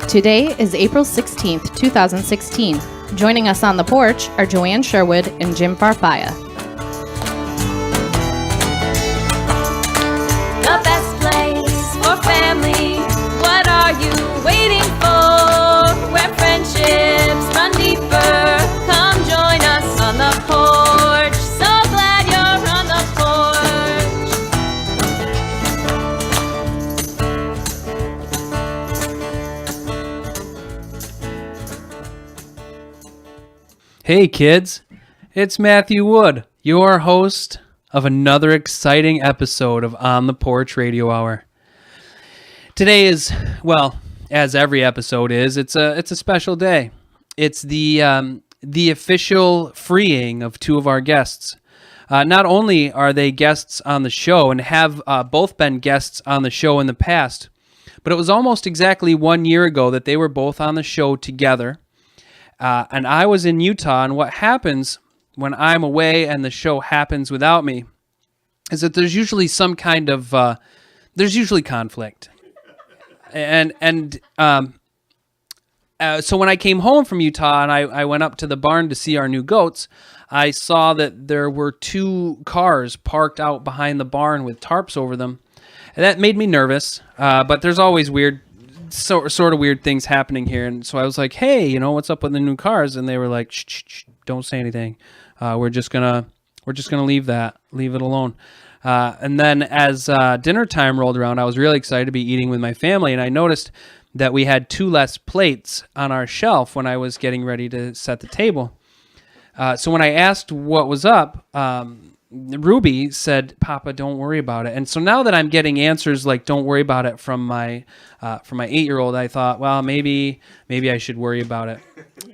Today is April 16th, 2016. Joining us on the porch are Joanne Sherwood and Jim Farfaglia. The best place for family. What are you waiting for? Where friendships run deeper. Come join us on the porch. So glad you're on the porch. Hey kids, it's Matthew Wood, your host of another exciting episode of On the Porch Radio Hour. Today is, well, as every episode is, it's a special day. It's the official freeing of two of our guests. Not only are they guests on the show and have both been guests on the show in the past, but it was almost exactly 1 year ago that they were both on the show together. And I was in Utah, and what happens when I'm away and the show happens without me is that there's usually some kind of, there's usually conflict. So when I came home from Utah and I went up to the barn to see our new goats, I saw that there were two cars parked out behind the barn with tarps over them. And that made me nervous, but there's always sort of weird things happening here. And so I was like, hey, what's up with the new cars? And they were like, shh, don't say anything. We're just gonna leave it alone. And then as dinner time rolled around, I was really excited to be eating with my family, and I noticed that we had two less plates on our shelf when I was getting ready to set the table. So when I asked what was up, Ruby said, "Papa, don't worry about it." And so now that I'm getting answers like "don't worry about it" from my 8-year-old, I thought, well, maybe I should worry about it.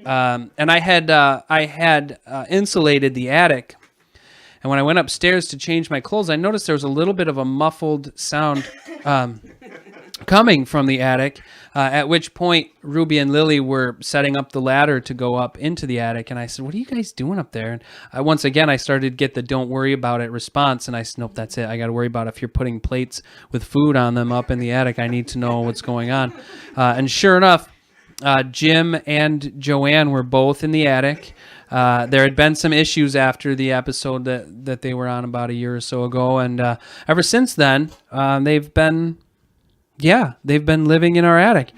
And I had insulated the attic. And when I went upstairs to change my clothes, I noticed there was a little bit of a muffled sound coming from the attic, at which point Ruby and Lily were setting up the ladder to go up into the attic. And I said, what are you guys doing up there? And once again, I started to get the don't worry about it response. And I said, nope, that's it. I got to worry about if you're putting plates with food on them up in the attic. I need to know what's going on. And sure enough, Jim and Joanne were both in the attic. There had been some issues after the episode that they were on about a year or so ago, and ever since then, they've been living in our attic,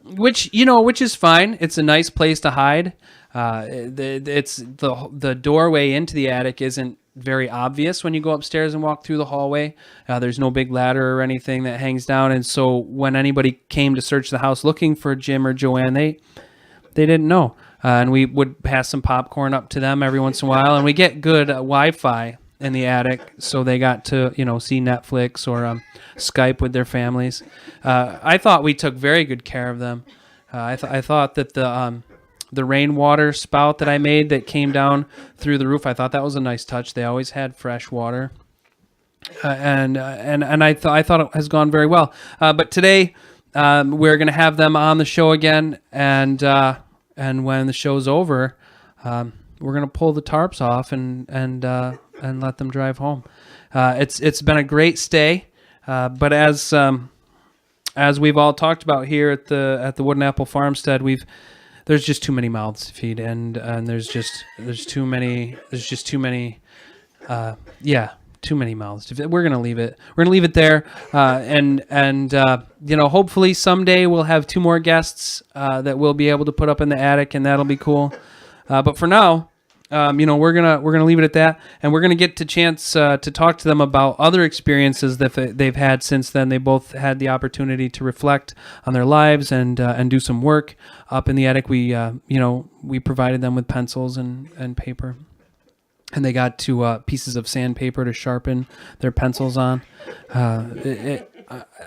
which is fine. It's a nice place to hide. It's the doorway into the attic isn't very obvious when you go upstairs and walk through the hallway. There's no big ladder or anything that hangs down, and so when anybody came to search the house looking for Jim or Joanne, they didn't know. And we would pass some popcorn up to them every once in a while, and we get good Wi-Fi in the attic, so they got to see Netflix or Skype with their families. I thought we took very good care of them. I thought that the rainwater spout that I made that came down through the roof, I thought that was a nice touch. They always had fresh water, and I thought it has gone very well. But today we're going to have them on the show again, and when the show's over, we're gonna pull the tarps off and let them drive home. It's been a great stay, but as we've all talked about here at the Wood and Apple Farmstead, there's just too many mouths to feed, and there's too many mouths to feed. We're gonna leave it. We're gonna leave it there, and hopefully someday we'll have two more guests that we'll be able to put up in the attic, and that'll be cool. But for now, we're gonna leave it at that, and we're gonna get the chance to talk to them about other experiences that they've had since then. They both had the opportunity to reflect on their lives and do some work up in the attic. We provided them with pencils and paper. And they got two pieces of sandpaper to sharpen their pencils on.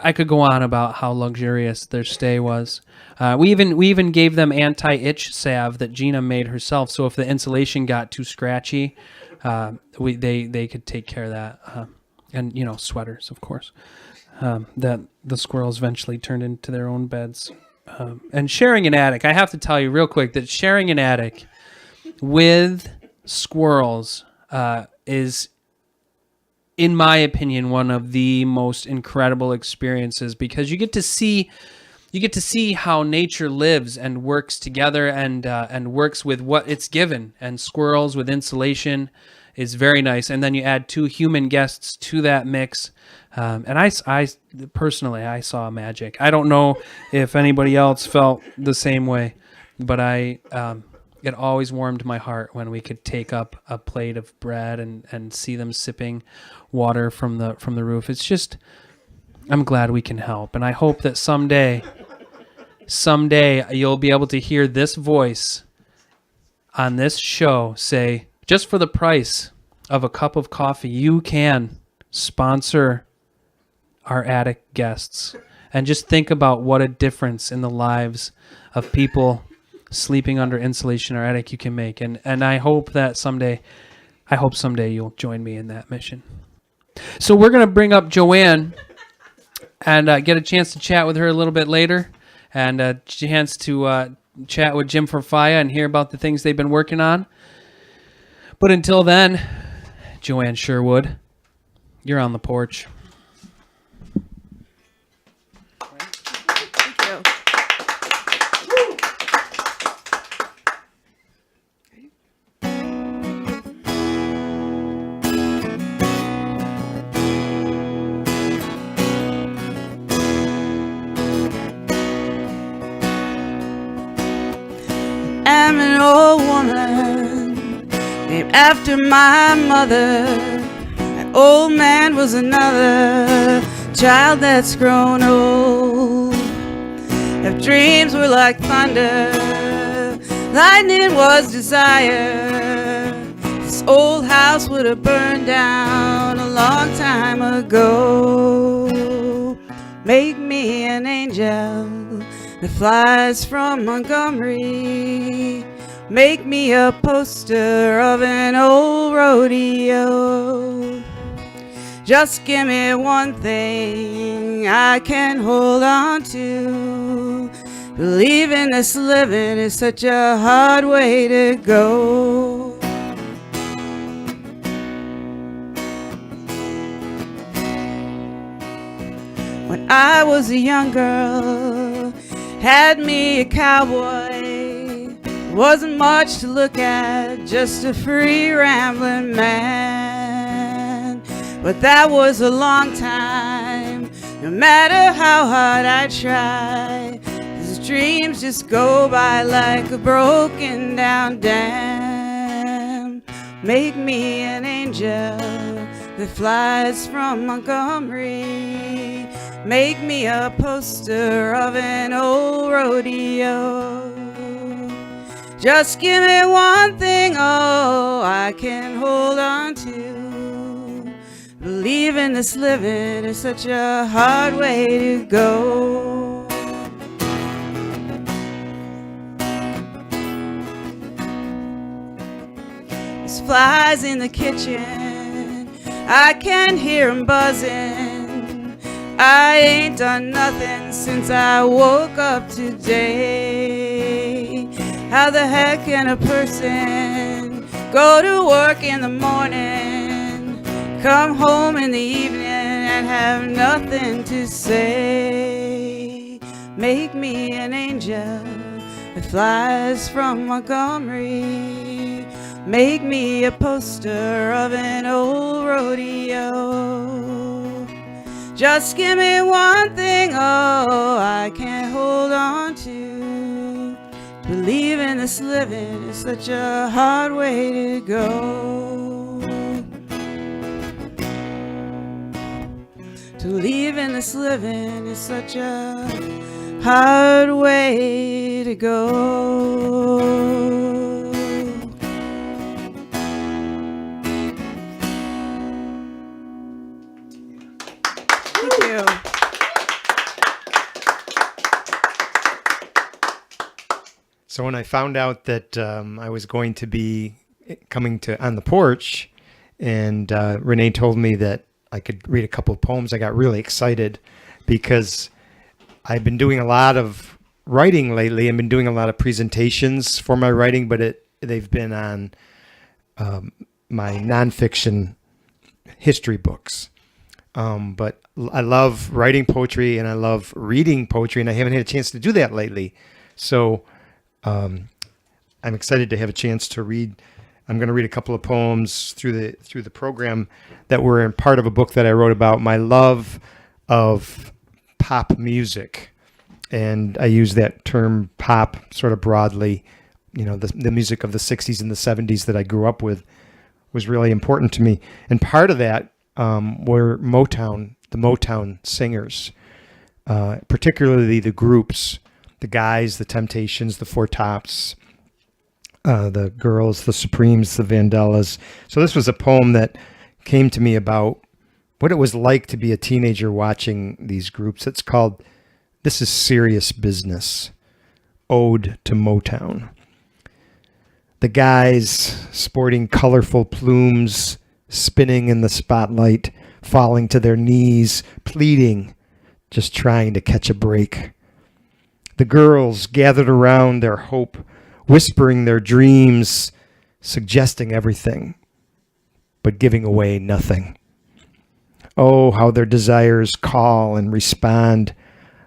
I could go on about how luxurious their stay was. We even gave them anti-itch salve that Gina made herself. So if the insulation got too scratchy, they could take care of that. And sweaters, of course. That the squirrels eventually turned into their own beds. And sharing an attic, I have to tell you real quick that sharing an attic with squirrels is, in my opinion, one of the most incredible experiences, because you get to see you get to see how nature lives and works together and works with what it's given. And squirrels with insulation is very nice. And then you add 2 human guests to that mix. And I personally, I saw magic. I don't know if anybody else felt the same way, but it always warmed my heart when we could take up a plate of bread and see them sipping water from the roof. It's just, I'm glad we can help. And I hope that someday you'll be able to hear this voice on this show say, just for the price of a cup of coffee, you can sponsor our attic guests. And just think about what a difference in the lives of people sleeping under insulation or attic you can make. And I hope that someday you'll join me in that mission. So we're going to bring up Joanne and get a chance to chat with her a little bit later, and a chance to chat with Jim Farfaglia and hear about the things they've been working on. But until then, Joanne Sherwood, you're on the porch. I'm an old woman named after my mother. An old man was another child that's grown old. If dreams were like thunder, lightning was desire, this old house would have burned down a long time ago. Make me an angel that flies from Montgomery. Make me a poster of an old rodeo. Just give me one thing I can hold on to. Believing this living is such a hard way to go. When I was a young girl, had me a cowboy. Wasn't much to look at, just a free rambling man. But that was a long time, no matter how hard I try. These dreams just go by like a broken down dam. Make me an angel that flies from Montgomery. Make me a poster of an old rodeo. Just give me one thing, oh, I can hold on to. Believing this living is such a hard way to go. There's flies in the kitchen, I can hear 'em buzzing. I ain't done nothing since I woke up today. How the heck can a person go to work in the morning, come home in the evening and have nothing to say? Make me an angel that flies from Montgomery. Make me a poster of an old rodeo. Just give me one thing, oh, I can't hold on to. Believing this living is such a hard way to go. To believe in this living is such a hard way to go. So when I found out that I was going to be coming to On the Porch, and Renee told me that I could read a couple of poems, I got really excited because I've been doing a lot of writing lately. I've been doing a lot of presentations for my writing, but they've been on my nonfiction history books. But I love writing poetry and I love reading poetry, and I haven't had a chance to do that lately. So I'm excited to have a chance to read. I'm going to read a couple of poems through the program that were in part of a book that I wrote about my love of pop music. And I use that term pop sort of broadly. You know, the music of the 60s and the 70s that I grew up with was really important to me. And part of that were the Motown singers, particularly the groups, the Guys, the Temptations, the Four Tops, the Girls, the Supremes, the Vandellas. So this was a poem that came to me about what it was like to be a teenager watching these groups. It's called This Is Serious Business, Ode to Motown. The guys sporting colorful plumes, spinning in the spotlight, falling to their knees, pleading, just trying to catch a break. The girls gathered around their hope, whispering their dreams, suggesting everything, but giving away nothing. Oh, how their desires call and respond,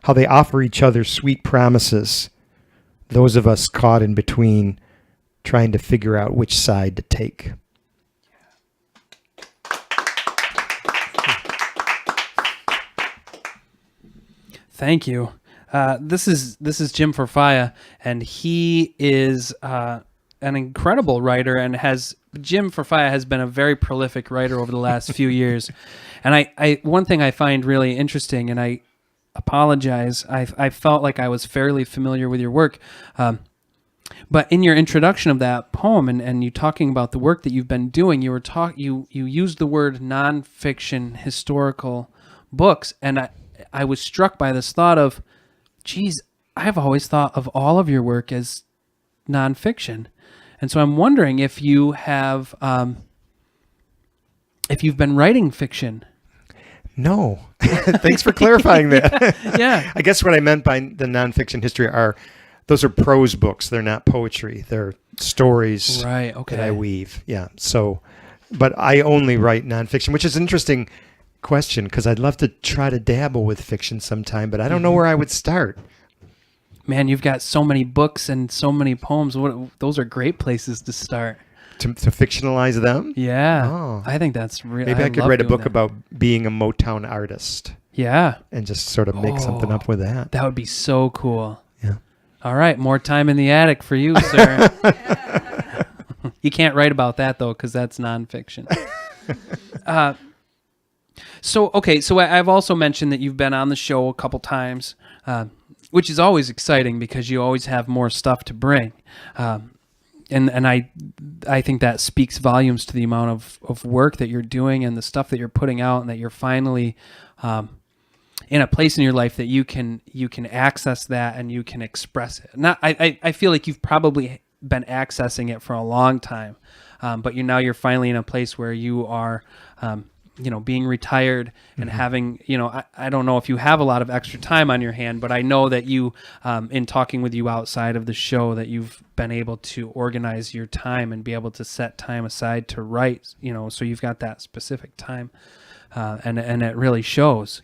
how they offer each other sweet promises. Those of us caught in between, trying to figure out which side to take. Thank you. This is Jim Farfaglia, and he is an incredible writer, and Jim Farfaglia has been a very prolific writer over the last few years. And I one thing I find really interesting, and I apologize, I felt like I was fairly familiar with your work, but in your introduction of that poem, and you talking about the work that you've been doing, you used the word nonfiction historical books, and I was struck by this thought of, geez, I've always thought of all of your work as nonfiction. And so I'm wondering if you have, if you've been writing fiction. No. Thanks for clarifying that. Yeah. I guess what I meant by the nonfiction history those are prose books. They're not poetry. They're stories right, okay. that I weave. Yeah. So, but I only write nonfiction, which is an interesting question because I'd love to try to dabble with fiction sometime, but I don't know where I would start. Man, you've got so many books and so many poems. Those are great places to start. To fictionalize them? Yeah. Oh. I think that's real. Maybe I could write a book about being a Motown artist. Yeah. And just sort of make something up with that. That would be so cool. Yeah. All right. More time in the attic for you, sir. You can't write about that, though, because that's nonfiction. So I've also mentioned that you've been on the show a couple times, which is always exciting because you always have more stuff to bring. And I think that speaks volumes to the amount of work that you're doing and the stuff that you're putting out, and that you're finally in a place in your life that you can access that and you can express it. I feel like you've probably been accessing it for a long time, but you're finally in a place where you are being retired and having, I don't know if you have a lot of extra time on your hand, but I know that you, in talking with you outside of the show, that you've been able to organize your time and be able to set time aside to write, so you've got that specific time, and it really shows.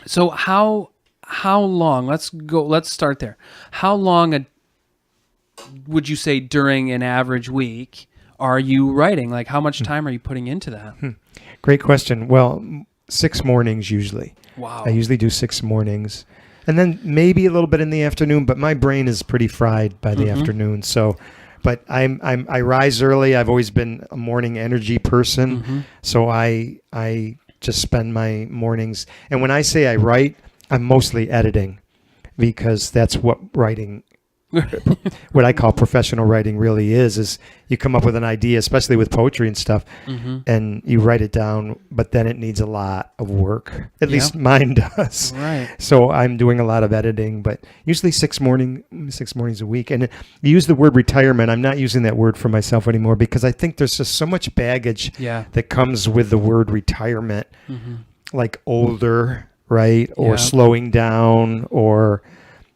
So how long, let's start there. How long would you say during an average week are you writing? Like, how much time are you putting into that? Great question. Well, 6 mornings usually. Wow. I usually do 6 mornings. And then maybe a little bit in the afternoon, but my brain is pretty fried by the afternoon. So, but I rise early. I've always been a morning energy person. So I just spend my mornings. And when I say I write, I'm mostly editing, because that's what writing what I call professional writing really is you come up with an idea, especially with poetry and stuff, and you write it down, but then it needs a lot of work. At least mine does. Right. So I'm doing a lot of editing, but usually 6 mornings a week. And you use the word retirement. I'm not using that word for myself anymore because I think there's just so much baggage that comes with the word retirement, like older, right? Or slowing down, or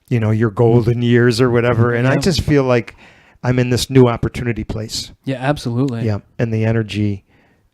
your golden years or whatever. And I just feel like I'm in this new opportunity place. Yeah, absolutely. Yeah. And the energy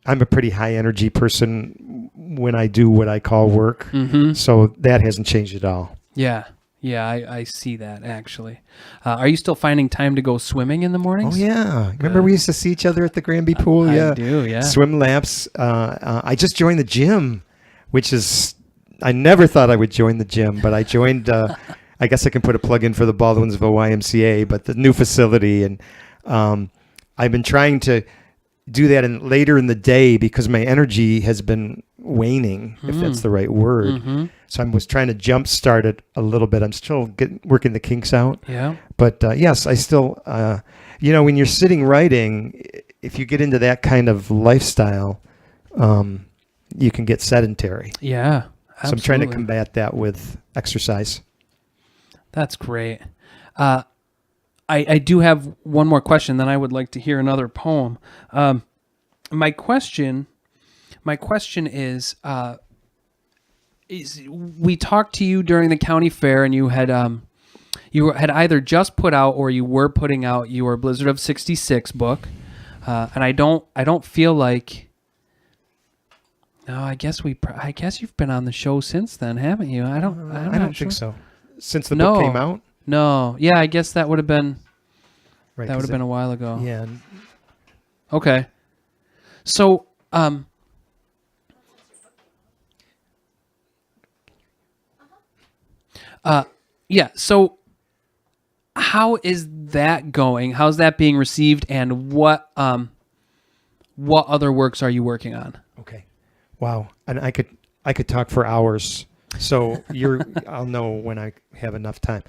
I'm a pretty high energy person when I do what I call work. Mm-hmm. So that hasn't changed at all. Yeah. Yeah, I see that, actually. Are you still finding time to go swimming in the mornings? Oh, yeah. Remember we used to see each other at the Granby pool? I do, yeah. Swim laps. I just joined the gym, which is, I never thought I would join the gym, but I joined, I guess I can put a plug in for the Baldwinsville YMCA, but the new facility. And I've been trying to do that later in the day because my energy has been waning, if that's the right word. Mm-hmm. So I was trying to jumpstart it a little bit. I'm still working the kinks out. Yeah. But yes, I still, when you're sitting writing, if you get into that kind of lifestyle, you can get sedentary. Yeah. Absolutely. So I'm trying to combat that with exercise. That's great. I do have one more question, then I would like to hear another poem. My question is we talked to you during the county fair, and you had either just put out or you were putting out your Blizzard of '66 book, and I don't feel like. No, I guess you've been on the show since then, haven't you? I don't think so. Since the book came out. No, yeah, I guess that would have been Right, a while ago. Yeah. Okay. So, yeah. So, how is that going? How's that being received? And what other works are you working on? Okay. Wow. And I could talk for hours. So I'll know when I have enough time.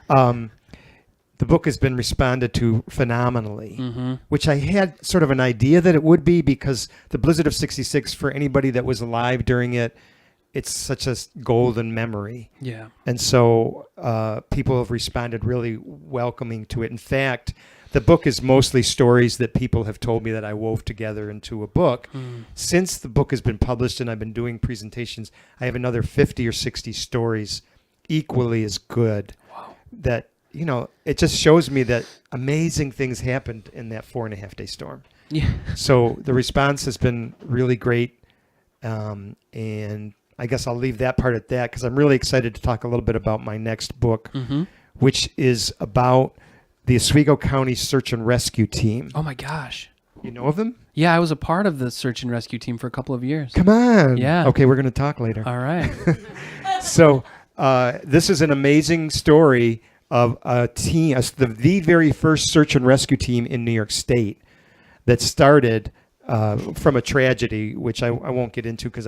The book has been responded to phenomenally, which I had sort of an idea that it would be because the Blizzard of '66, for anybody that was alive during it, it's such a golden memory. Yeah. And so people have responded really welcoming to it. In fact, the book is mostly stories that people have told me that I wove together into a book. Since the book has been published and I've been doing presentations, I have another 50 or 60 stories equally as good. Wow. That, it just shows me that amazing things happened in that 4.5-day storm. Yeah. So the response has been really great. And I guess I'll leave that part at that because I'm really excited to talk a little bit about my next book, which is about the Oswego County Search and Rescue Team. Oh my gosh. You know of them? Yeah, I was a part of the search and rescue team for a couple of years. Come on. Yeah. Okay, we're going to talk later. All right. So this is an amazing story of a team, the very first search and rescue team in New York State that started from a tragedy, which I won't get into because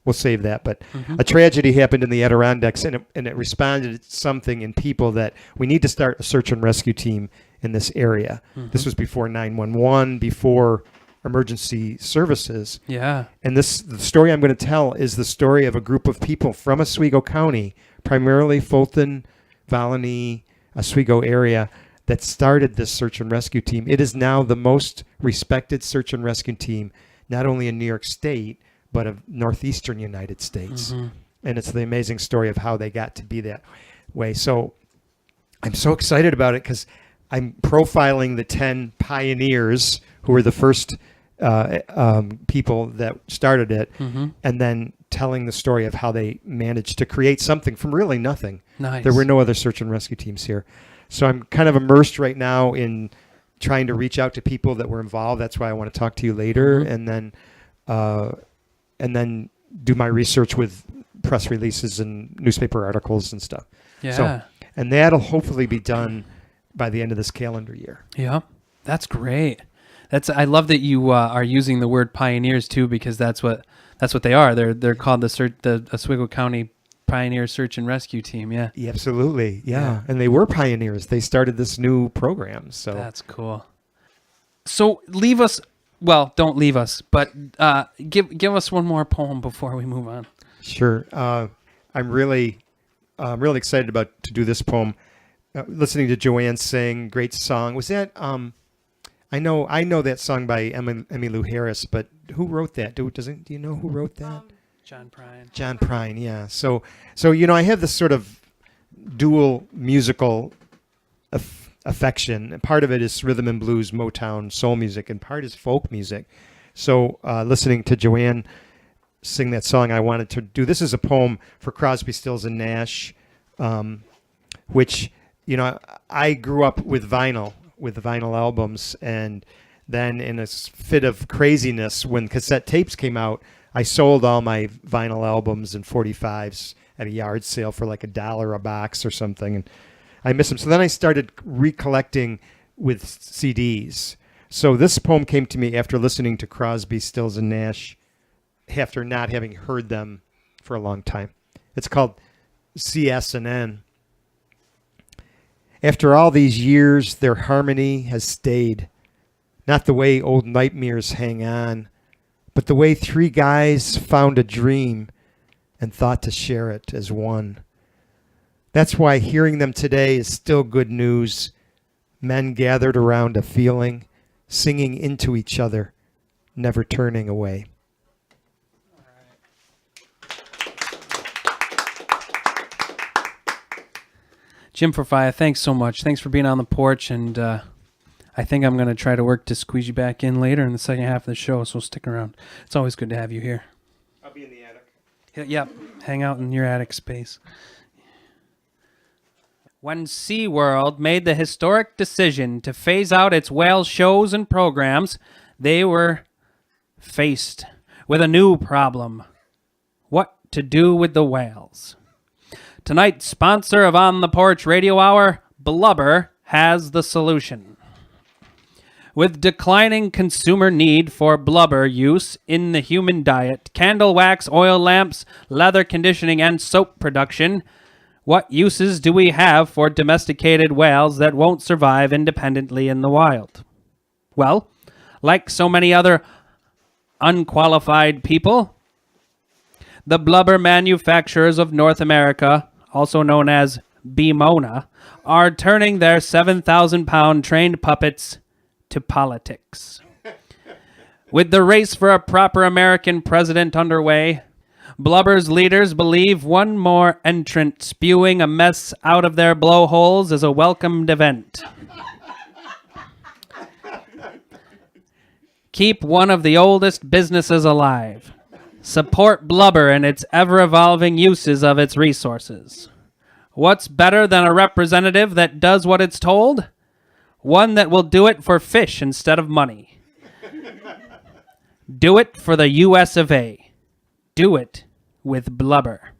we'll save that. But a tragedy happened in the Adirondacks, and it responded to something in people that we need to start a search and rescue team in this area. This was before 911, before emergency services. Yeah. And the story I'm going to tell is the story of a group of people from Oswego County, primarily Fulton, Valany, Oswego area, that started this search and rescue team. It is now the most respected search and rescue team, not only in New York State, but of northeastern United States. And it's the amazing story of how they got to be that way. So I'm so excited about it because I'm profiling the 10 pioneers who were the first people that started it, and then telling the story of how they managed to create something from really nothing. Nice. There were no other search and rescue teams here. So I'm kind of immersed right now in trying to reach out to people that were involved. That's why I want to talk to you later, and then do my research with press releases and newspaper articles and stuff. Yeah. So, and that'll hopefully be done by the end of this calendar year. Yeah. That's great. I love that you are using the word pioneers too, because that's what they are. They're called the Oswego County Pioneer Search and Rescue Team. Yeah. Absolutely. Yeah. And they were pioneers. They started this new program. So that's cool. So don't leave us, but give us one more poem before we move on. Sure. I'm really excited to do this poem. Listening to Joanne sing, great song. Was that I know that song by Emmylou Harris, but who wrote that? Do you know who wrote that? John Prine. John Prine, yeah. So I have this sort of dual musical affection. Part of it is rhythm and blues, Motown, soul music, and part is folk music. So listening to Joanne sing that song, I wanted to do. This is a poem for Crosby, Stills, and Nash, which, I grew up with vinyl albums, and then in a fit of craziness, when cassette tapes came out, I sold all my vinyl albums and 45s at a yard sale for like $1 a box or something, and I miss them. So then I started recollecting with CDs. So this poem came to me after listening to Crosby, Stills, and Nash, after not having heard them for a long time. It's called CS&N. After all these years, their harmony has stayed. Not the way old nightmares hang on, but the way three guys found a dream and thought to share it as one. That's why hearing them today is still good news. Men gathered around a feeling, singing into each other, never turning away. Jim Farfaglia, thanks so much. Thanks for being on the porch, and I think I'm going to try to work to squeeze you back in later in the second half of the show, so stick around. It's always good to have you here. I'll be in the attic. Yep, hang out in your attic space. When SeaWorld made the historic decision to phase out its whale shows and programs, they were faced with a new problem. What to do with the whales? Tonight's sponsor of On the Porch Radio Hour, Blubber, has the solution. With declining consumer need for blubber use in the human diet, candle wax, oil lamps, leather conditioning, and soap production, what uses do we have for domesticated whales that won't survive independently in the wild? Well, like so many other unqualified people, the blubber manufacturers of North America, also known as BMONA, are turning their 7,000-pound trained puppets to politics. With the race for a proper American president underway, Blubber's leaders believe one more entrant spewing a mess out of their blowholes is a welcomed event. Keep one of the oldest businesses alive. Support Blubber in its ever-evolving uses of its resources. What's better than a representative that does what it's told? One that will do it for fish instead of money. Do it for the US of A. Do it with Blubber.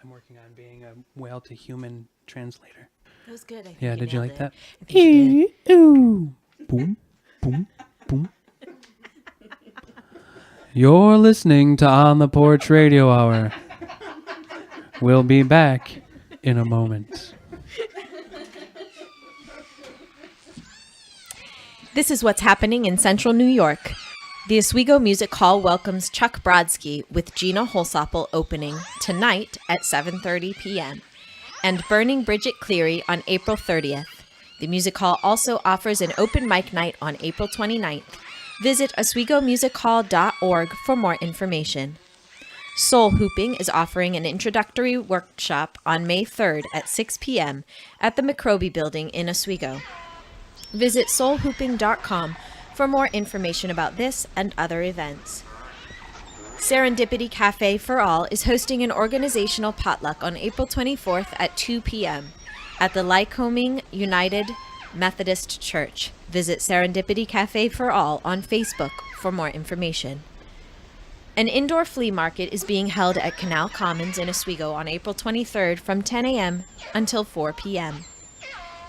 I'm working on being a whale to human translator. That was good. I think Yeah, did you nailed like it. that? I think you did. Ooh. Boom, boom, boom. You're listening to On the Porch Radio Hour. We'll be back in a moment. This is what's happening in Central New York. The Oswego Music Hall welcomes Chuck Brodsky with Gina Holsopple opening tonight at 7:30 p.m. and Burning Bridget Cleary on April 30th. The Music Hall also offers an open mic night on April 29th. Visit oswegomusichall.org for more information. Soul Hooping is offering an introductory workshop on May 3rd at 6 p.m. at the McRobie Building in Oswego. Visit soulhooping.com for more information about this and other events. Serendipity Cafe for All is hosting an organizational potluck on April 24th at 2 p.m. at the Lycoming United Methodist Church. Visit Serendipity Cafe for All on Facebook for more information. An indoor flea market is being held at Canal Commons in Oswego on April 23rd from 10 a.m. until 4 p.m.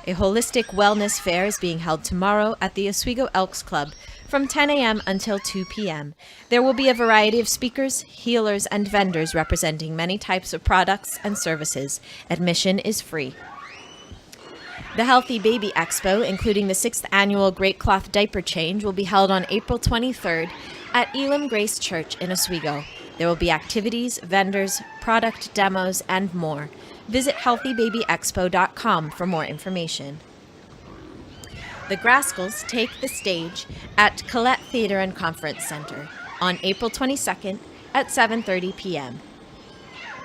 A holistic wellness fair is being held tomorrow at the Oswego Elks Club from 10 a.m. until 2 p.m. There will be a variety of speakers, healers, and vendors representing many types of products and services. Admission is free. The Healthy Baby Expo, including the 6th annual Great Cloth Diaper Change, will be held on April 23rd at Elam Grace Church in Oswego. There will be activities, vendors, product demos, and more. Visit healthybabyexpo.com for more information. The Grascals take the stage at Colette Theater and Conference Center on April 22nd at 7:30 p.m.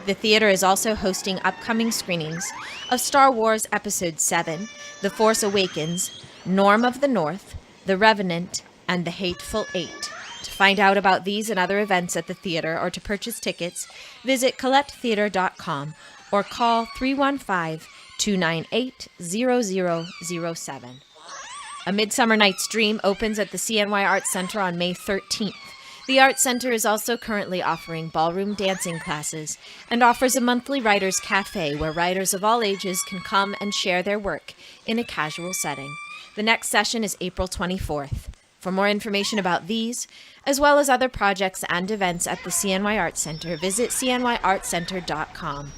The theater is also hosting upcoming screenings of Star Wars Episode 7, The Force Awakens, Norm of the North, The Revenant, and The Hateful Eight. To find out about these and other events at the theater or to purchase tickets, visit ColetteTheater.com or call 315-298-0007. A Midsummer Night's Dream opens at the CNY Arts Center on May 13th. The Arts Center is also currently offering ballroom dancing classes and offers a monthly writers' cafe where writers of all ages can come and share their work in a casual setting. The next session is April 24th. For more information about these, as well as other projects and events at the CNY Arts Center, visit cnyartscenter.com.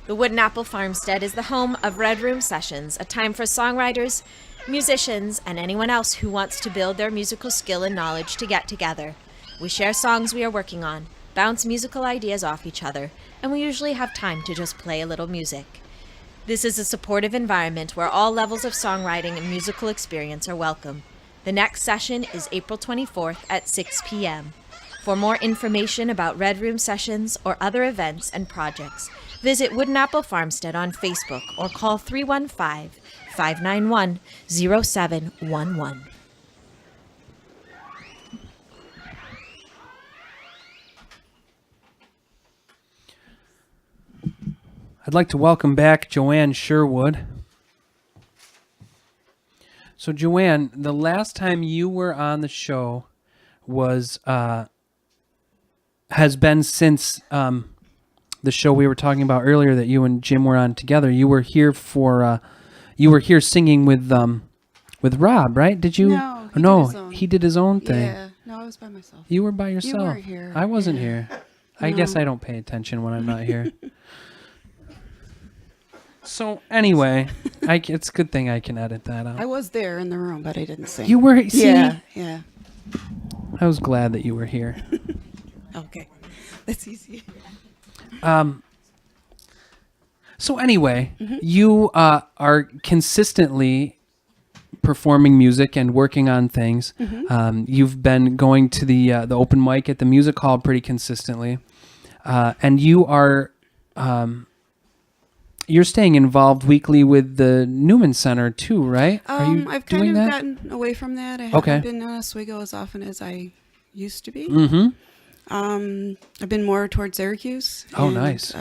The Wooden Apple Farmstead is the home of Red Room Sessions, a time for songwriters, musicians, and anyone else who wants to build their musical skill and knowledge to get together. We share songs we are working on, bounce musical ideas off each other, and we usually have time to just play a little music. This is a supportive environment where all levels of songwriting and musical experience are welcome. The next session is April 24th at 6 p.m. For more information about Red Room Sessions or other events and projects, visit Wooden Apple Farmstead on Facebook or call 315-591-0711. I'd like to welcome back Joanne Sherwood. So, Joanne, the last time you were on the show was has been since the show we were talking about earlier that you and Jim were on together. You were here for singing with Rob, right? Did you? No, he did his own thing. Yeah, no, I was by myself. You were by yourself. You weren't here. I wasn't here. I No. guess I don't pay attention when I'm not here. So anyway, it's a good thing I can edit that out. I was there in the room, but I didn't sing. You were, see? Yeah. I was glad that you were here. Okay, that's easy. So anyway, you are consistently performing music and working on things. You've been going to the open mic at the music hall pretty consistently, and you are you're staying involved weekly with the Newman Center too, right? Are you I've doing kind of that? gotten away from that. I Okay. haven't been on Oswego as often as I used to be. Mm-hmm. I've been more towards Syracuse. Oh, and, nice.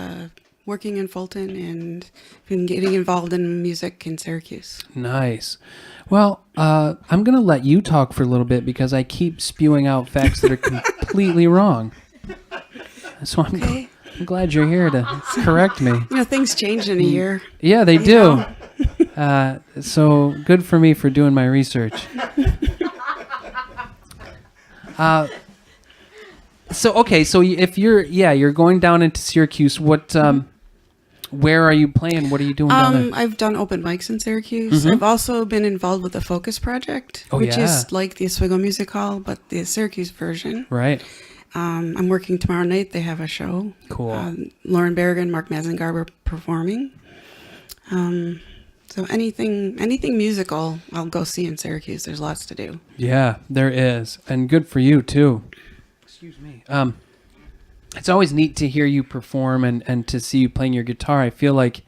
Working in Fulton and been getting involved in music in Syracuse. Nice. Well, I'm going to let you talk for a little bit because I keep spewing out facts that are completely wrong. So I'm glad you're here to correct me. You know, things change in a year. Yeah, they do. So good for me for doing my research. So if you're going down into Syracuse, where are you playing? What are you doing down there? I've done open mics in Syracuse. I've also been involved with the Focus Project, which is like the Oswego Music Hall, but the Syracuse version. Right. I'm working tomorrow night. They have a show. Cool. Lauren Berrigan, Mark Mazengarber performing. So anything musical, I'll go see in Syracuse. There's lots to do. Yeah, there is, and good for you too. Excuse me. It's always neat to hear you perform and to see you playing your guitar. I feel like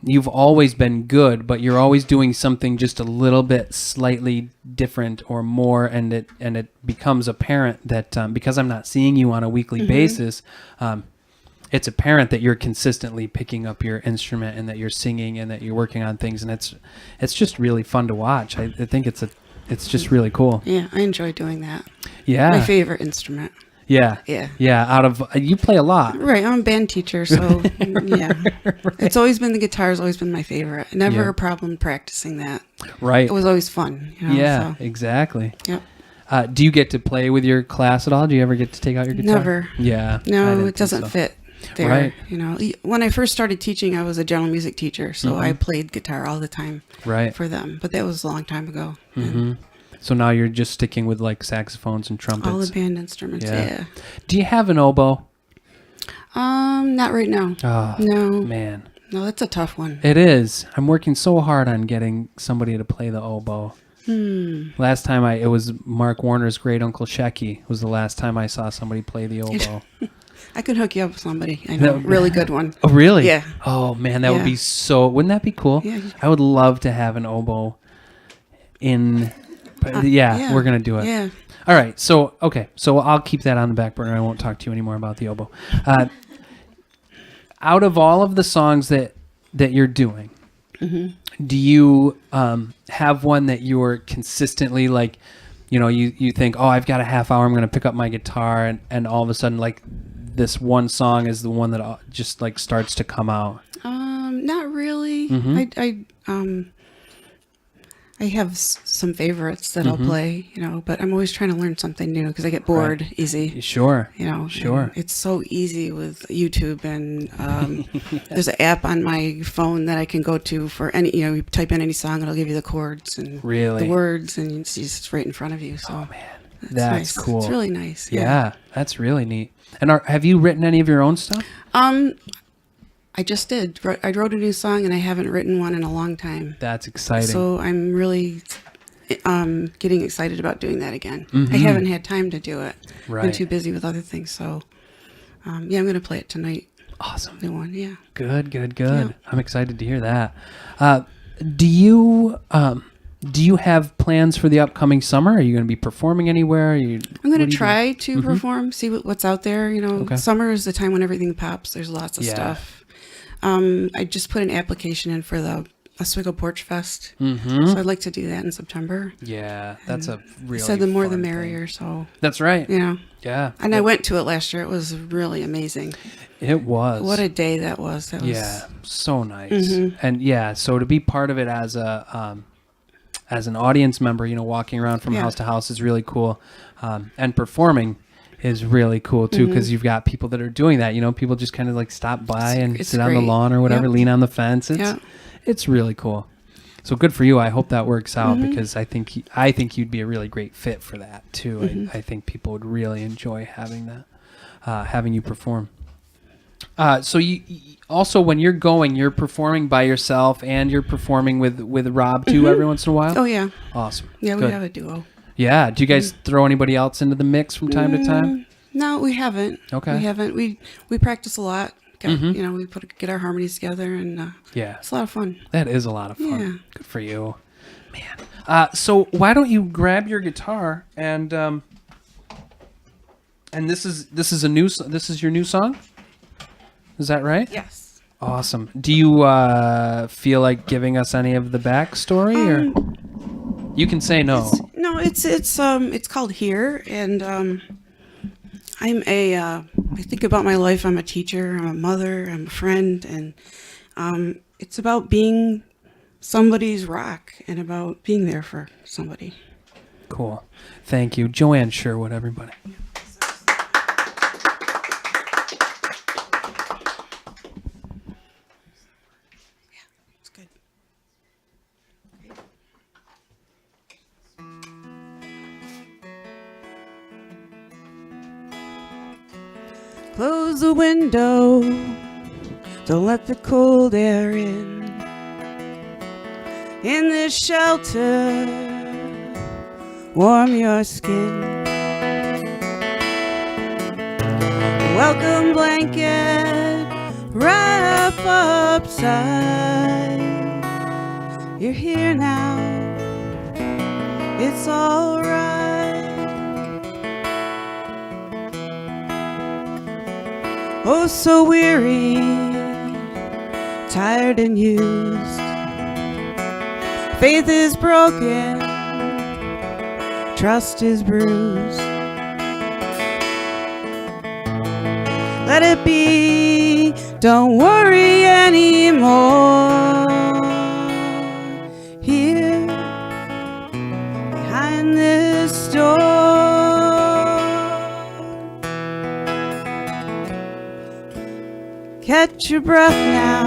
you've always been good, but you're always doing something just a little bit slightly different or more, and it becomes apparent that because I'm not seeing you on a weekly basis, it's apparent that you're consistently picking up your instrument and that you're singing and that you're working on things, and it's just really fun to watch. I think it's just really cool. Yeah, I enjoy doing that. Yeah. My favorite instrument. Yeah. Out of you play a lot. Right, I'm a band teacher, so yeah. Right. It's always been the guitar's always been my favorite. Never a problem practicing that. Right. It was always fun. You know, Yeah, so. exactly. Yep. Do you get to play with your class at all? Do you ever get to take out your guitar? Never. Yeah. I No, didn't it think doesn't so. fit there. Right. You know, when I first started teaching, I was a general music teacher, so I played guitar all the time Right. for them. But that was a long time ago. Mm-hmm. So now you're just sticking with like saxophones and trumpets. All the band instruments, yeah. Do you have an oboe? Not right now. Oh, No. man. No, that's a tough one. It is. I'm working so hard on getting somebody to play the oboe. Last time it was Mark Warner's great uncle Shecky was the last time I saw somebody play the oboe. I could hook you up with somebody. I know, really good one. Oh, really? Yeah. Oh, man, that would Yeah. be so... Wouldn't that be cool? Yeah. I would love to have an oboe in... yeah. We're going to do it. Yeah. All right. So, okay. So I'll keep that on the back burner. I won't talk to you anymore about the oboe. Out of all of the songs that you're doing, do you have one that you're consistently like, you think, oh, I've got a half hour, I'm going to pick up my guitar, and all of a sudden, like, this one song is the one that just like starts to come out? Not really. I have some favorites that I'll play, but I'm always trying to learn something new because I get bored easy. Sure. Sure. And it's so easy with YouTube, and there's an app on my phone that I can go to for any, you type in any song and it'll give you the chords and Really? the words, and it's just right in front of you. So, Oh, man. That's nice. cool. It's really nice. Yeah, that's really neat. And have you written any of your own stuff? I just did. I wrote a new song, and I haven't written one in a long time. That's exciting. So I'm really getting excited about doing that again. I haven't had time to do it. Right. Been too busy with other things. So, I'm going to play it tonight. Awesome. New one, yeah. Good. Yeah. I'm excited to hear that. Do you have plans for the upcoming summer? Are you going to be performing anywhere? I'm going to try to perform, see what's out there. Okay. Summer is the time when everything pops. There's lots of stuff. I just put an application in for the Oswego Porch Fest. So I'd like to do that in September. Yeah, that's a really Said the more the fun merrier. thing. So That's right. Yeah. And I went to it last year. It was really amazing. It was. What a day that was. That was Yeah, so nice. And yeah, so to be part of it as an audience member, walking around from house to house is really cool. And performing is really cool too, because you've got people that are doing that. People just kind of like stop by and It's sit on the great. lawn or whatever, Yep. lean on the fence. Yeah. It's really cool. So good for you. I hope that works out, because I think you'd be a really great fit for that too. I think people would really enjoy having that, having you perform. So you also, when you're going, you're performing by yourself, and you're performing with Rob too every once in a while. Oh, yeah. Awesome. Yeah, we Good. have a duo. Yeah. Do you guys throw anybody else into the mix from time to time? No, we haven't. Okay. We haven't. We practice a lot. We get our harmonies together, and Yeah. it's a lot of fun. That is a lot of fun. Yeah. Good for you, man. So why don't you grab your guitar and this is your new song? Is that right? Yes. Awesome. Do you feel like giving us any of the backstory, or you can say no? It's called Here, and I think about my life. I'm a teacher, I'm a mother, I'm a friend, and it's about being somebody's rock and about being there for somebody. Cool. Thank you, Joanne Sherwood, everybody. It's good. Close the window, don't let the cold air in. In this shelter, warm your skin. Welcome blanket, wrap up tight. You're here now, it's alright. Oh, so weary, tired and used. Faith is broken, trust is bruised. Let it be, don't worry anymore. Here, behind this door. Catch your breath now,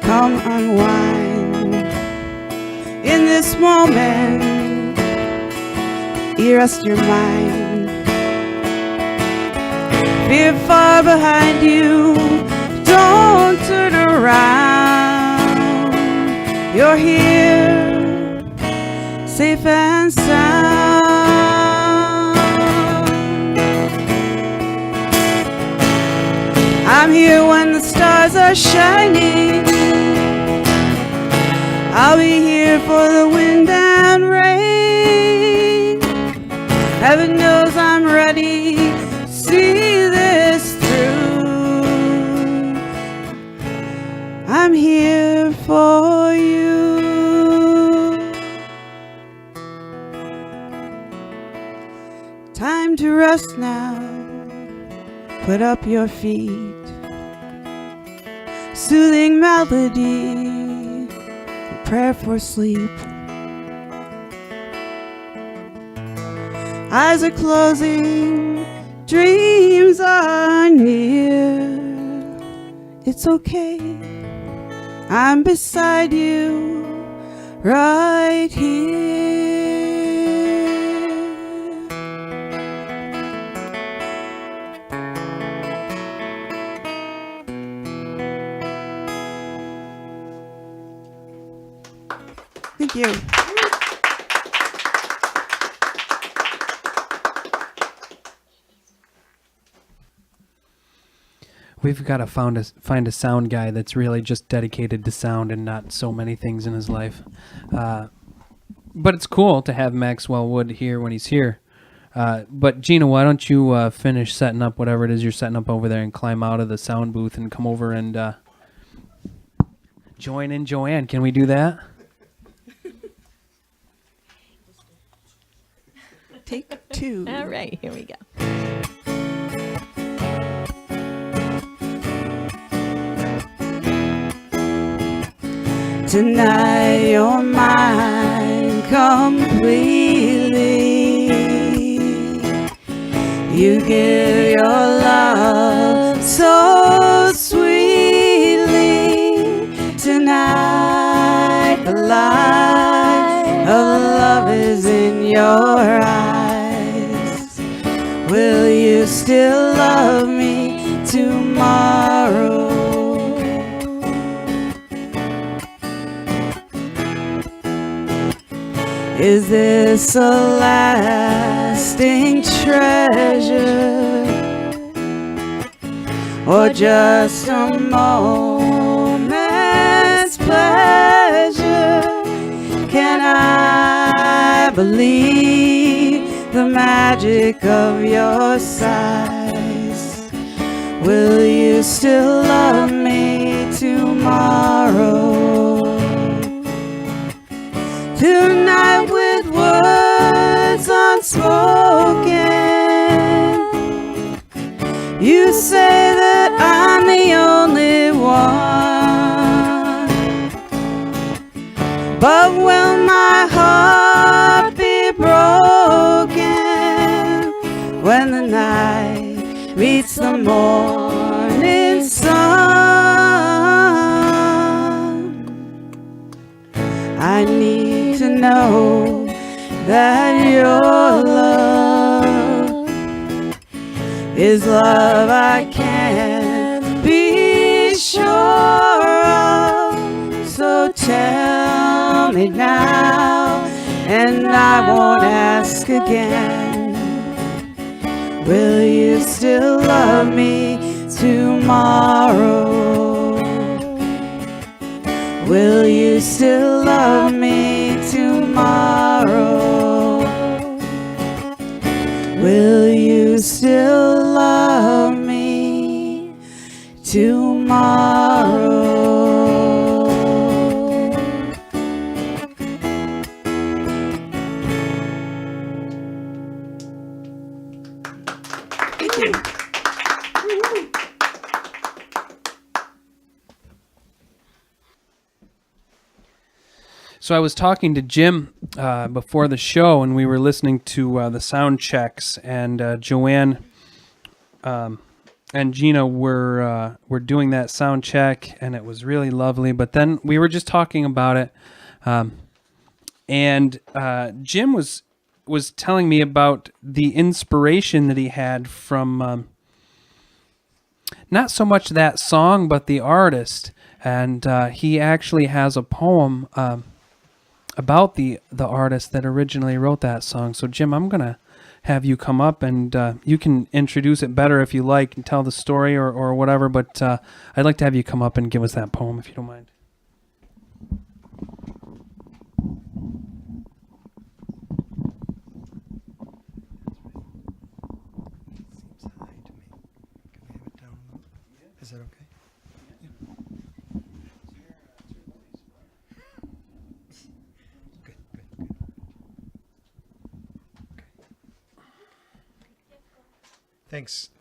come unwind. In this moment, you rest your mind. Fear far behind you, don't turn around. You're here, safe and sound. I'm here when the stars are shining. I'll be here for the wind and rain. Heaven knows I'm ready to see this through. I'm here for you. Time to rest now. Put up your feet. Soothing melody, prayer for sleep. Eyes are closing, dreams are near. It's okay, I'm beside you right here. Thank you. We've got to find a sound guy that's really just dedicated to sound and not so many things in his life. But it's cool to have Maxwell Wood here when he's here. But Gina, why don't you finish setting up whatever it is you're setting up over there and climb out of the sound booth and come over and join in Joanne. Can we do that? Take two. All right, here we go. Tonight you're mine completely. You give your love so sweetly. Tonight the light of love is in your eyes. Will you still love me tomorrow? Is this a lasting treasure or just a moment's pleasure? Can I believe the magic of your sighs? Will you still love me tomorrow? Tonight with words unspoken, you say that I'm the only one. But will my heart be broken when the night meets the morning sun? I need to know that your love is love I can't be sure of. So tell me now, and I won't ask again. Will you still love me tomorrow? Will you still love me tomorrow? Will you still love me tomorrow? Thank you. So I was talking to Jim before the show, and we were listening to the sound checks, and Joanne and Gina were doing that sound check, and it was really lovely. But then we were just talking about it, and Jim was telling me about the inspiration that he had from not so much that song, but the artist, and he actually has a poem about the artist that originally wrote that song. So Jim, I'm gonna have you come up, and you can introduce it better if you like and tell the story or whatever, but I'd like to have you come up and give us that poem if you don't mind. Is that okay? Good.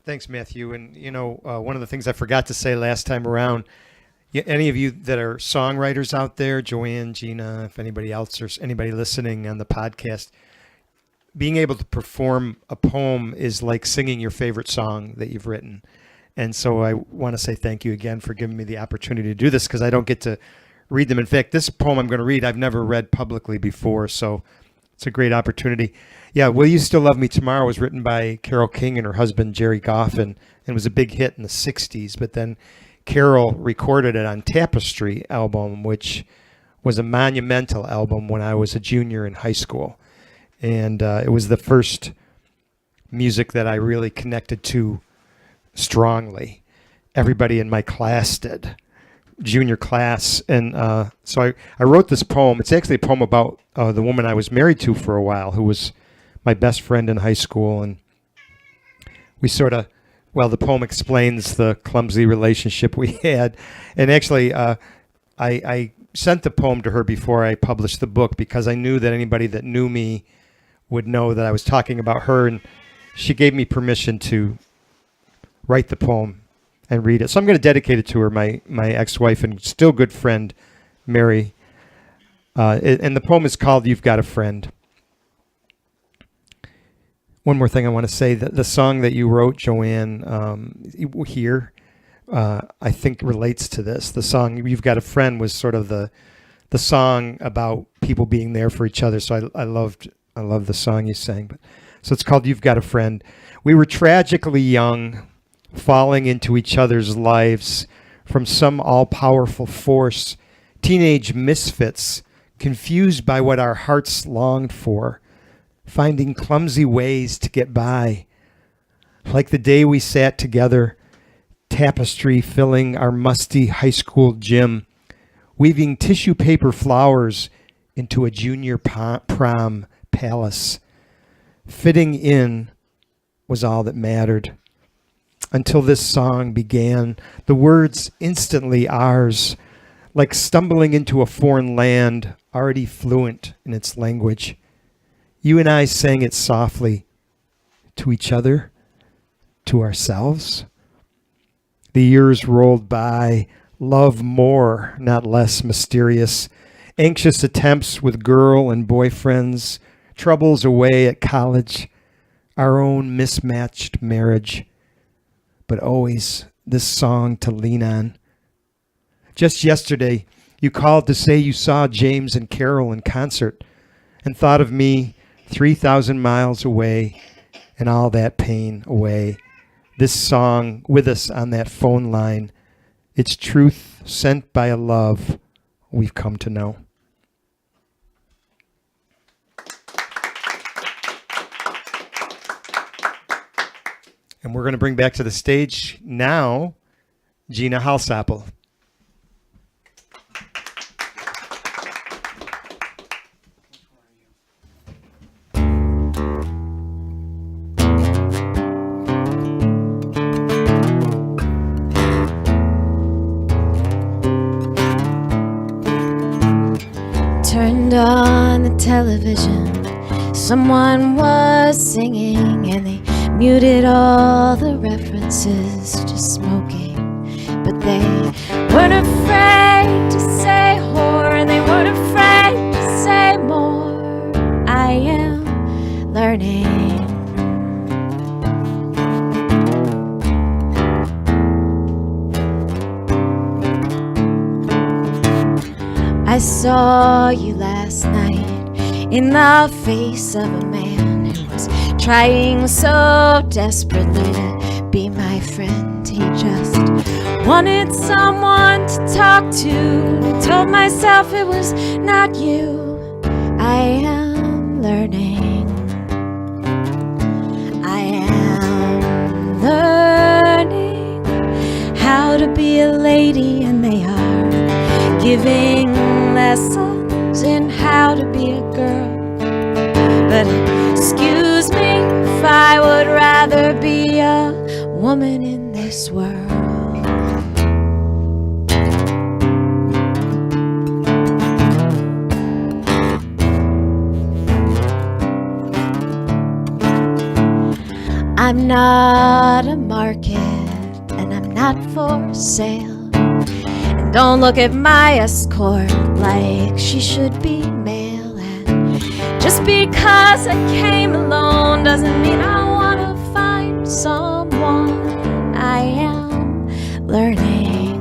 Thanks, Matthew. And one of the things I forgot to say last time around, any of you that are songwriters out there, Joanne, Gina, if anybody else or anybody listening on the podcast, being able to perform a poem is like singing your favorite song that you've written. And so I want to say thank you again for giving me the opportunity to do this, because I don't get to read them. In fact, this poem I'm going to read, I've never read publicly before, so it's a great opportunity. Yeah, Will You Still Love Me Tomorrow was written by Carole King and her husband, Jerry Goffin, and was a big hit in the 60s. But then Carole recorded it on Tapestry album, which was a monumental album when I was a junior in high school. And it was the first music that I really connected to strongly. Everybody in my class did, junior class. And so I wrote this poem. It's actually a poem about the woman I was married to for a while, who was my best friend in high school. And we the poem explains the clumsy relationship we had. And actually, I sent the poem to her before I published the book, because I knew that anybody that knew me would know that I was talking about her. And she gave me permission to write the poem and read it. So I'm going to dedicate it to her, my ex-wife and still good friend, Mary. And the poem is called You've Got a Friend. One more thing I want to say, that the song that you wrote, Joanne, here, I think relates to this. The song You've Got a Friend was sort of the song about people being there for each other. So I loved the song you sang. So it's called You've Got a Friend. We were tragically young, falling into each other's lives from some all-powerful force, teenage misfits, confused by what our hearts longed for, finding clumsy ways to get by. Like the day we sat together, tapestry filling our musty high school gym, weaving tissue paper flowers into a junior prom palace. Fitting in was all that mattered. Until this song began, the words instantly ours, like stumbling into a foreign land, already fluent in its language. You and I sang it softly, to each other, to ourselves. The years rolled by, love more, not less mysterious, anxious attempts with girl and boyfriends, troubles away at college, our own mismatched marriage. But always this song to lean on. Just yesterday, you called to say you saw James and Carol in concert and thought of me 3,000 miles away and all that pain away. This song with us on that phone line, it's truth sent by a love we've come to know. And we're going to bring back to the stage now Gina Halsappel. Turned on the television, someone was singing and they muted all the references to smoking. But they weren't afraid to say whore, and they weren't afraid to say more. I am learning. I saw you last night in the face of a man who was trying so desperately to be my friend. He just wanted someone to talk to. I told myself it was not you. I am learning. But excuse me if I would rather be a woman in this world. I'm not a market, and I'm not for sale. And don't look at my escort like she should be male. And just because I came alone doesn't mean I want to find someone. I am learning.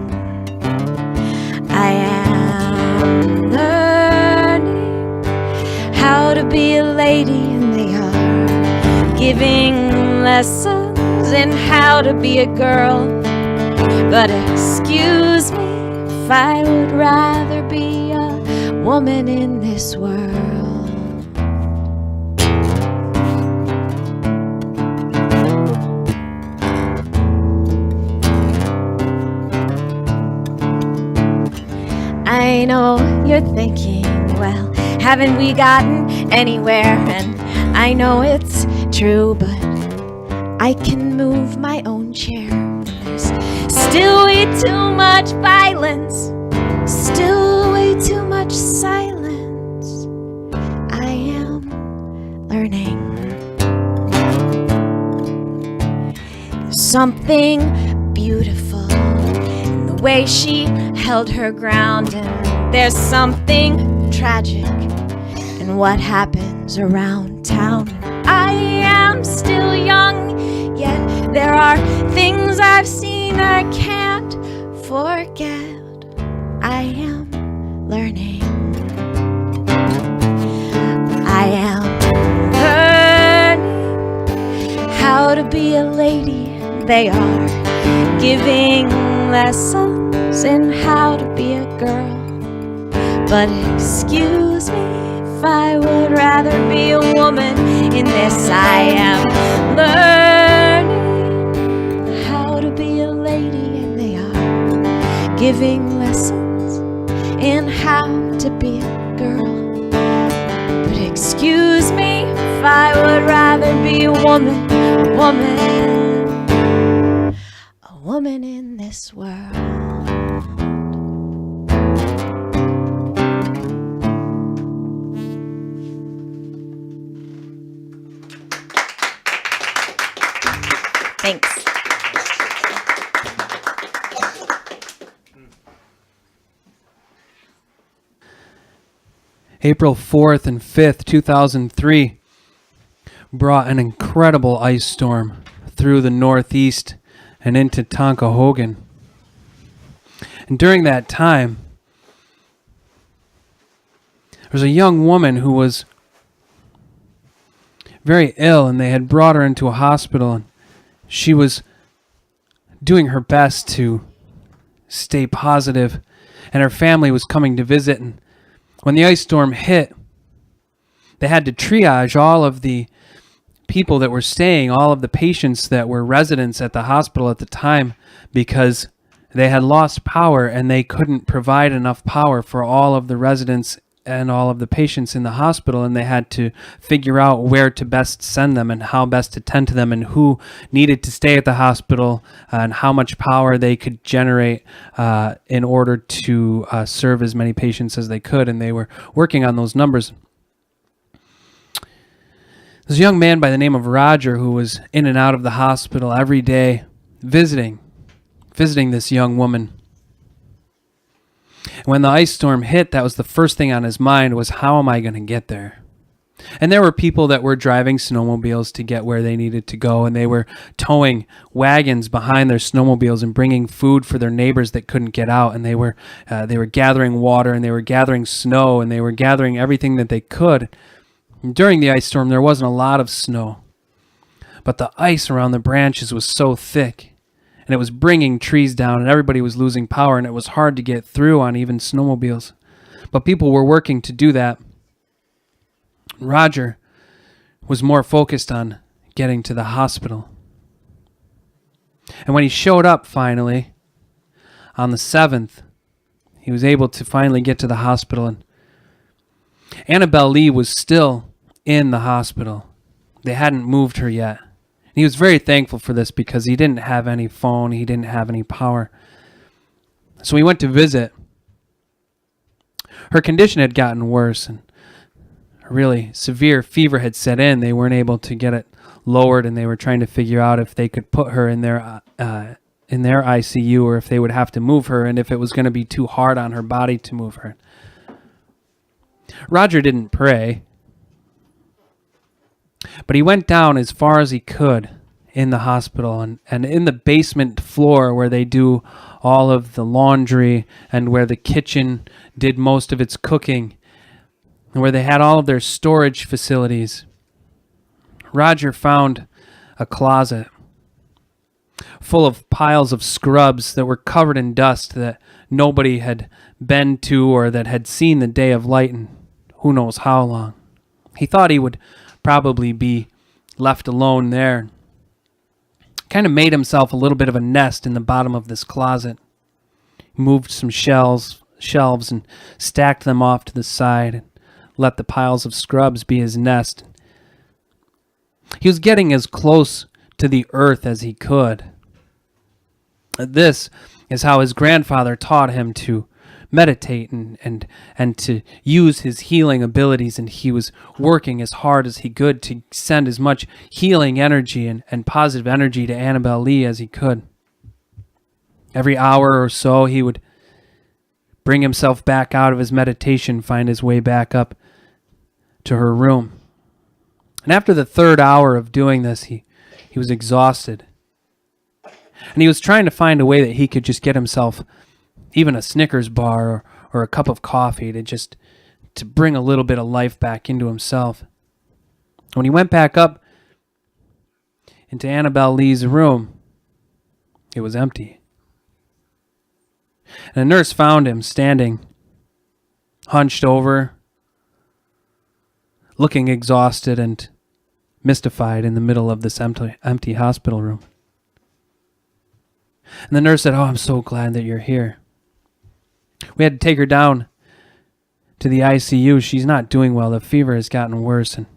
I am learning how to be a lady in the yard, giving lessons in how to be a girl. But excuse me if I would rather be a woman in this world. I know you're thinking, well, haven't we gotten anywhere? And I know it's true, but I can move my own chair. There's still way too much violence, still way too much silence. I am learning. There's something beautiful in the way she held her ground, and there's something tragic in what happens around town. I am still young, yet there are things I've seen I can't forget. I am learning. I am learning how to be a lady. They are giving lessons in how to be a girl. But excuse me if I would rather be a woman in this. I am learning how to be a lady, and they are giving lessons in how to be a girl. But excuse me if I would rather be a woman in this world. Thanks. April 4th and 5th, 2003 brought an incredible ice storm through the Northeast and into Tonkahogan. And during that time, there was a young woman who was very ill, and they had brought her into a hospital, and she was doing her best to stay positive, and her family was coming to visit. And when the ice storm hit, they had to triage all of the people that were staying, all of the patients that were residents at the hospital at the time, because they had lost power and they couldn't provide enough power for all of the residents and all of the patients in the hospital, and they had to figure out where to best send them and how best to tend to them and who needed to stay at the hospital and how much power they could generate in order to serve as many patients as they could, and they were working on those numbers. There's a young man by the name of Roger who was in and out of the hospital every day visiting this young woman. When the ice storm hit, that was the first thing on his mind, was how am I going to get there? And there were people that were driving snowmobiles to get where they needed to go, and they were towing wagons behind their snowmobiles and bringing food for their neighbors that couldn't get out, and they were gathering water, and they were gathering snow, and they were gathering everything that they could. And during the ice storm, there wasn't a lot of snow, but the ice around the branches was so thick, and it was bringing trees down, and everybody was losing power, and it was hard to get through on even snowmobiles. But people were working to do that. Roger was more focused on getting to the hospital. And when he showed up finally, on the 7th, he was able to finally get to the hospital. And Annabelle Lee was still in the hospital. They hadn't moved her yet. He was very thankful for this because he didn't have any phone. He didn't have any power. So he went to visit. Her condition had gotten worse, and a really severe fever had set in. They weren't able to get it lowered, and they were trying to figure out if they could put her in their ICU or if they would have to move her, and if it was going to be too hard on her body to move her. Roger didn't pray, but he went down as far as he could in the hospital, and in the basement floor where they do all of the laundry and where the kitchen did most of its cooking and where they had all of their storage facilities. Roger found a closet full of piles of scrubs that were covered in dust that nobody had been to or that had seen the day of light in who knows how long. He thought he would probably be left alone there. Kind of made himself a little bit of a nest in the bottom of this closet. He moved some shelves and stacked them off to the side and let the piles of scrubs be his nest. He was getting as close to the earth as he could. This is how his grandfather taught him to meditate and to use his healing abilities, and he was working as hard as he could to send as much healing energy and positive energy to Annabelle Lee as he could. Every hour or so he would bring himself back out of his meditation, find his way back up to her room. And after the third hour of doing this, he was exhausted. And he was trying to find a way that he could just get himself even a Snickers bar or a cup of coffee to bring a little bit of life back into himself. When he went back up into Annabelle Lee's room, it was empty. And a nurse found him standing, hunched over, looking exhausted and mystified in the middle of this empty hospital room. And the nurse said, "Oh, I'm so glad that you're here. We had to take her down to the ICU. She's not doing well. The fever has gotten worse. And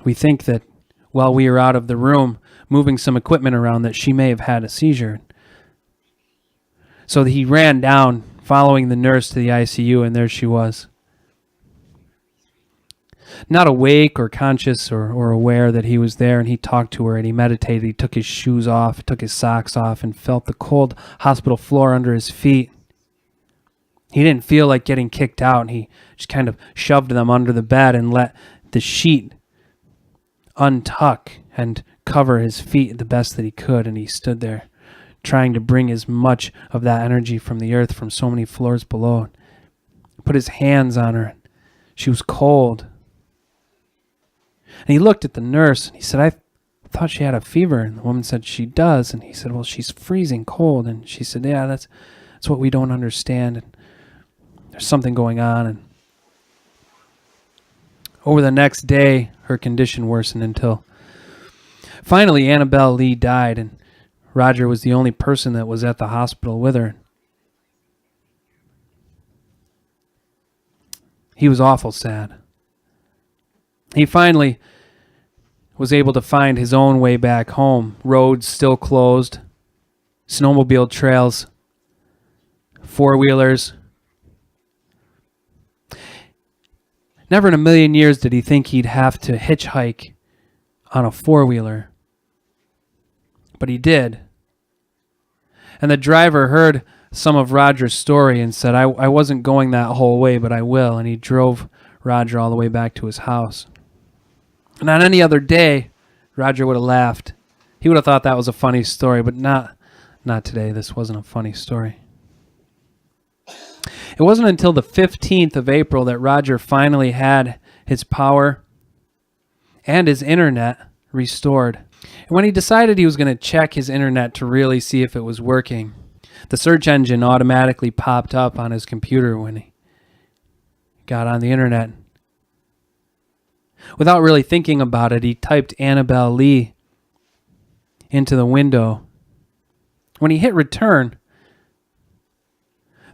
we think that while we were out of the room moving some equipment around that she may have had a seizure." So he ran down following the nurse to the ICU, and there she was. Not awake or conscious or aware that he was there, and he talked to her and he meditated. He took his shoes off, took his socks off, and felt the cold hospital floor under his feet. He didn't feel like getting kicked out, and he just kind of shoved them under the bed and let the sheet untuck and cover his feet the best that he could, and he stood there trying to bring as much of that energy from the earth from so many floors below. Put his hands on her. She was cold. And he looked at the nurse and he said, "I thought she had a fever." And the woman said, "She does." And he said, "Well, she's freezing cold." And she said, "Yeah, that's what we don't understand. And there's something going on." And over the next day, her condition worsened until finally Annabelle Lee died, and Roger was the only person that was at the hospital with her. He was awful sad. He finally was able to find his own way back home. Roads still closed, snowmobile trails, four-wheelers. Never in a million years did he think he'd have to hitchhike on a four-wheeler. But he did. And the driver heard some of Roger's story and said, I wasn't going that whole way, but I will. And he drove Roger all the way back to his house. And on any other day, Roger would have laughed. He would have thought that was a funny story, but not today. This wasn't a funny story. It wasn't until the 15th of April that Roger finally had his power and his internet restored. And when he decided he was going to check his internet to really see if it was working, the search engine automatically popped up on his computer when he got on the internet. Without really thinking about it, he typed Annabelle Lee into the window. When he hit return,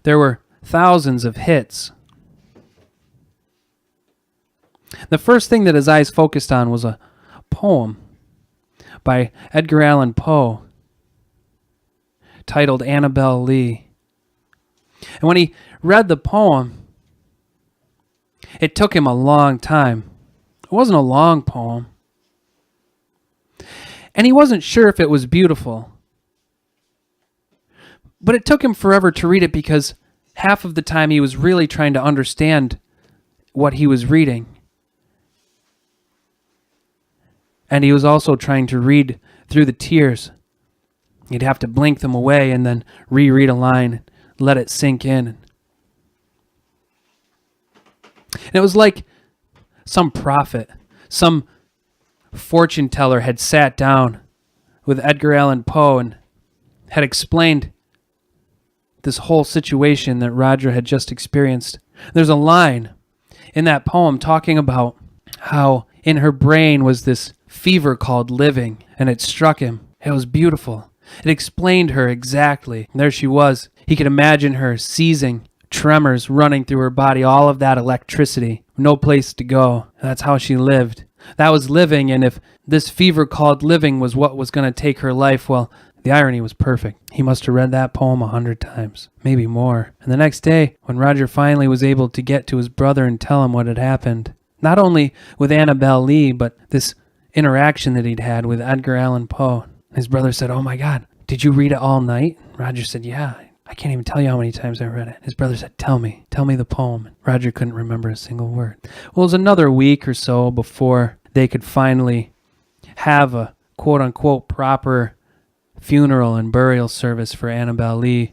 there were thousands of hits. The first thing that his eyes focused on was a poem by Edgar Allan Poe titled Annabel Lee. And when he read the poem, it took him a long time. It wasn't a long poem. And he wasn't sure if it was beautiful. But it took him forever to read it because half of the time he was really trying to understand what he was reading. And he was also trying to read through the tears. He'd have to blink them away and then reread a line, let it sink in. And it was like some prophet, some fortune teller had sat down with Edgar Allan Poe and had explained this whole situation that Roger had just experienced. There's a line in that poem talking about how in her brain was this fever called living, and it struck him. It was beautiful. It explained her exactly. There she was. He could imagine her seizing, tremors running through her body, all of that electricity, no place to go. That's how she lived. That was living, and if this fever called living was what was going to take her life, well, the irony was perfect. He must have read that poem 100 times, maybe more. And the next day, when Roger finally was able to get to his brother and tell him what had happened, not only with Annabel Lee, but this interaction that he'd had with Edgar Allan Poe, his brother said, "Oh my God, did you read it all night?" Roger said, "Yeah, I can't even tell you how many times I read it." His brother said, tell me the poem." Roger couldn't remember a single word. Well, it was another week or so before they could finally have a quote-unquote proper funeral and burial service for Annabel Lee.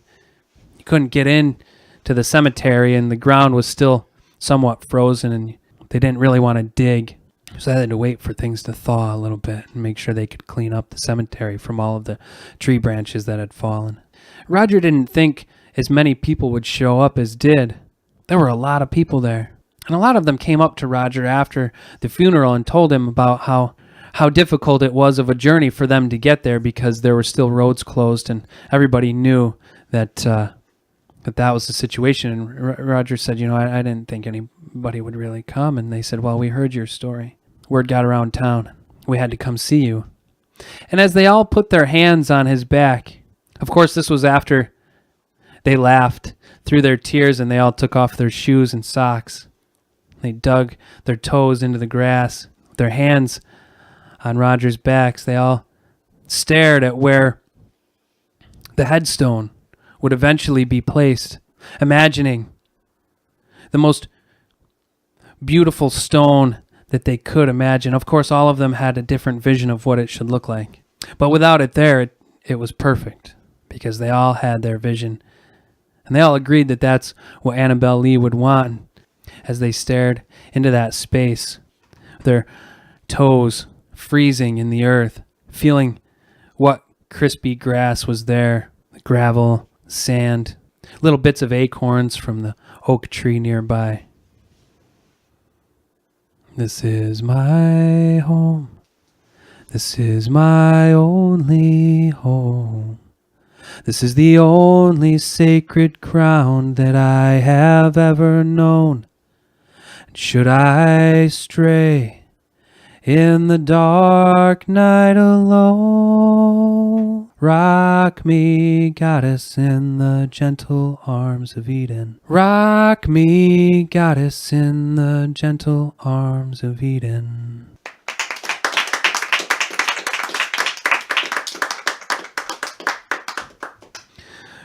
You couldn't get in to the cemetery, and the ground was still somewhat frozen, and they didn't really want to dig. So they had to wait for things to thaw a little bit and make sure they could clean up the cemetery from all of the tree branches that had fallen. Roger didn't think as many people would show up as did. There were a lot of people there. And a lot of them came up to Roger after the funeral and told him about how difficult it was of a journey for them to get there because there were still roads closed, and everybody knew that that was the situation. And Roger said, I didn't think anybody would really come. And they said, well, we heard your story. Word got around town. We had to come see you. And as they all put their hands on his back, of course, this was after they laughed through their tears and they all took off their shoes and socks. They dug their toes into the grass, their hands on Roger's backs. They all stared at where the headstone would eventually be placed, imagining the most beautiful stone that they could imagine. Of course, all of them had a different vision of what it should look like. But without it there, it was perfect because they all had their vision. And they all agreed that that's what Annabel Lee would want as they stared into that space, their toes freezing in the earth, feeling what crispy grass was there, the gravel, sand, little bits of acorns from the oak tree nearby. This is my home. This is my only home. This is the only sacred ground that I have ever known. And should I stray in the dark night alone, rock me, goddess, in the gentle arms of Eden. Rock me, goddess, in the gentle arms of Eden.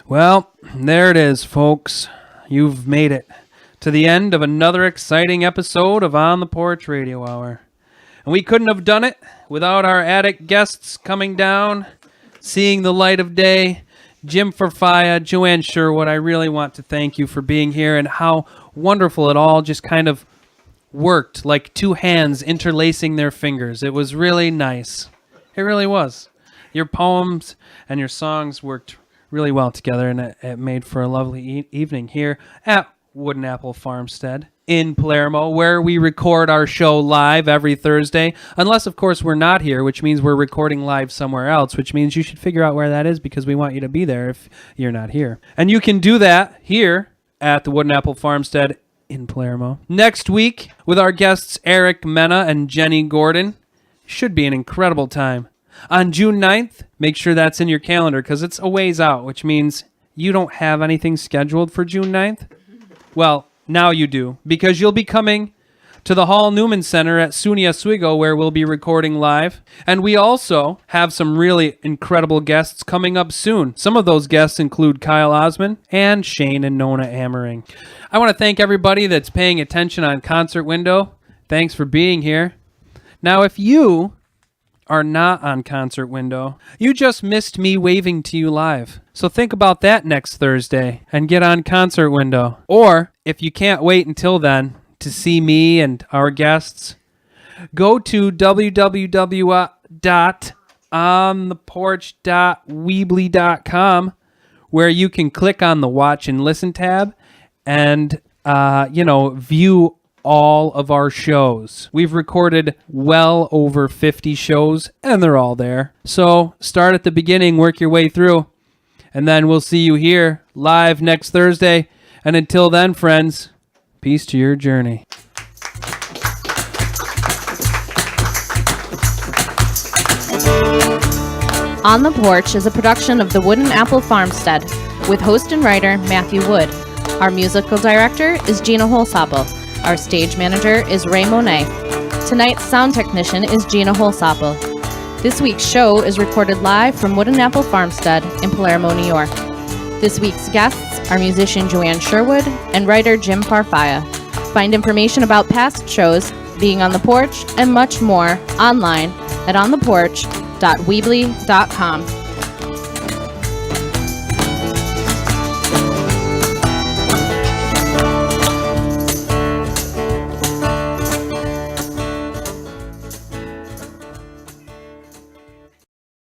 Well, there it is, folks. You've made it to the end of another exciting episode of On the Porch Radio Hour. And we couldn't have done it without our attic guests coming down, seeing the light of day. Jim Farfaglia, Joanne Sherwood, I really want to thank you for being here and how wonderful it all just kind of worked like two hands interlacing their fingers. It was really nice. It really was. Your poems and your songs worked really well together, and it made for a lovely evening here at Wooden Apple Farmstead in Palermo, where we record our show live every Thursday, unless, of course, we're not here, which means we're recording live somewhere else, which means you should figure out where that is because we want you to be there if you're not here. And you can do that here at the Wooden Apple Farmstead in Palermo. Next week, with our guests Eric Mena and Jenny Gordon, should be an incredible time. On June 9th, make sure that's in your calendar because it's a ways out, which means you don't have anything scheduled for June 9th. Well, now you do, because you'll be coming to the Hall Newman Center at SUNY Oswego, where we'll be recording live. And we also have some really incredible guests coming up soon. Some of those guests include Kyle Osman and Shane and Nona Amering. I want to thank everybody that's paying attention on Concert Window. Thanks for being here. Now, if you are not on Concert Window, you just missed me waving to you live. So think about that next Thursday and get on Concert Window. Or if you can't wait until then to see me and our guests, go to www.ontheporch.weebly.com where you can click on the watch and listen tab and view all of our shows. We've recorded well over 50 shows and they're all there. So start at the beginning, work your way through, and then we'll see you here live next Thursday. And until then, friends, peace to your journey. On the Porch is a production of the Wooden Apple Farmstead with host and writer Matthew Wood. Our musical director is Gina Holsapple. Our stage manager is Ray Monet. Tonight's sound technician is Gina Holsapple. This week's show is recorded live from Wooden Apple Farmstead in Palermo, New York. This week's guests are musician Joanne Sherwood and writer Jim Farfaglia. Find information about past shows, being on the porch, and much more online at ontheporch.weebly.com.